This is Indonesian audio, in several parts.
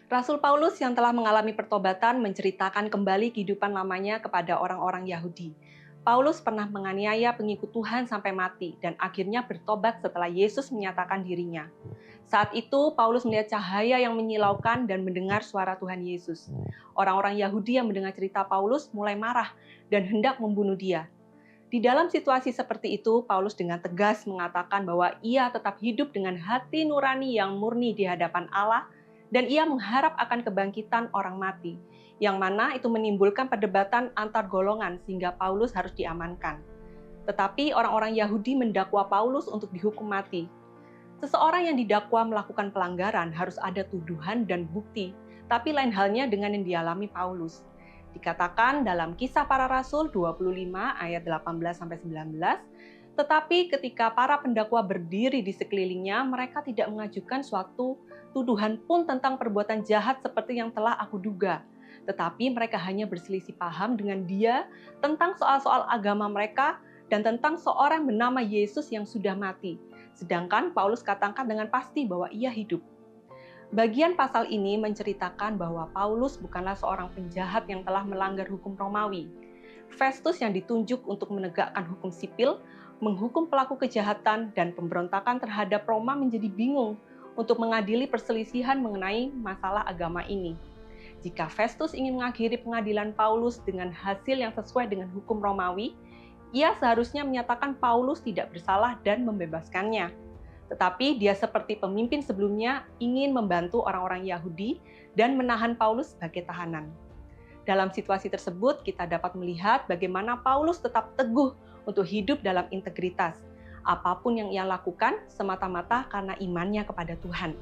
Rasul Paulus yang telah mengalami pertobatan menceritakan kembali kehidupan lamanya kepada orang-orang Yahudi. Paulus pernah menganiaya pengikut Tuhan sampai mati dan akhirnya bertobat setelah Yesus menyatakan dirinya. Saat itu Paulus melihat cahaya yang menyilaukan dan mendengar suara Tuhan Yesus. Orang-orang Yahudi yang mendengar cerita Paulus mulai marah dan hendak membunuh dia. Di dalam situasi seperti itu, Paulus dengan tegas mengatakan bahwa ia tetap hidup dengan hati nurani yang murni di hadapan Allah dan ia mengharap akan kebangkitan orang mati, yang mana itu menimbulkan perdebatan antar golongan sehingga Paulus harus diamankan. Tetapi orang-orang Yahudi mendakwa Paulus untuk dihukum mati. Seseorang yang didakwa melakukan pelanggaran harus ada tuduhan dan bukti, tapi lain halnya dengan yang dialami Paulus. Dikatakan dalam Kisah Para Rasul 25 ayat 18-19, tetapi ketika para pendakwa berdiri di sekelilingnya, mereka tidak mengajukan suatu tuduhan pun tentang perbuatan jahat seperti yang telah aku duga. Tetapi mereka hanya berselisih paham dengan dia tentang soal-soal agama mereka dan tentang seorang bernama Yesus yang sudah mati. Sedangkan Paulus katakan dengan pasti bahwa ia hidup. Bagian pasal ini menceritakan bahwa Paulus bukanlah seorang penjahat yang telah melanggar hukum Romawi. Festus yang ditunjuk untuk menegakkan hukum sipil, menghukum pelaku kejahatan dan pemberontakan terhadap Roma menjadi bingung untuk mengadili perselisihan mengenai masalah agama ini. Jika Festus ingin mengakhiri pengadilan Paulus dengan hasil yang sesuai dengan hukum Romawi, ia seharusnya menyatakan Paulus tidak bersalah dan membebaskannya. Tetapi dia seperti pemimpin sebelumnya ingin membantu orang-orang Yahudi dan menahan Paulus sebagai tahanan. Dalam situasi tersebut, kita dapat melihat bagaimana Paulus tetap teguh untuk hidup dalam integritas. Apapun yang ia lakukan semata-mata karena imannya kepada Tuhan.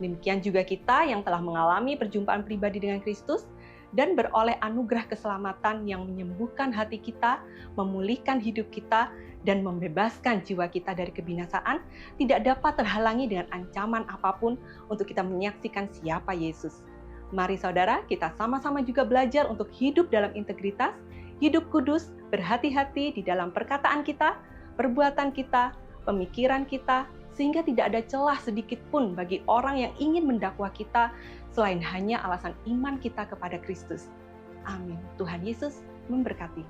Demikian juga kita yang telah mengalami perjumpaan pribadi dengan Kristus dan beroleh anugerah keselamatan yang menyembuhkan hati kita, memulihkan hidup kita, dan membebaskan jiwa kita dari kebinasaan, tidak dapat terhalangi dengan ancaman apapun untuk kita menyaksikan siapa Yesus. Mari saudara, kita sama-sama juga belajar untuk hidup dalam integritas, hidup kudus, berhati-hati di dalam perkataan kita, perbuatan kita, pemikiran kita, sehingga tidak ada celah sedikit pun bagi orang yang ingin mendakwa kita selain hanya alasan iman kita kepada Kristus. Amin. Tuhan Yesus memberkati.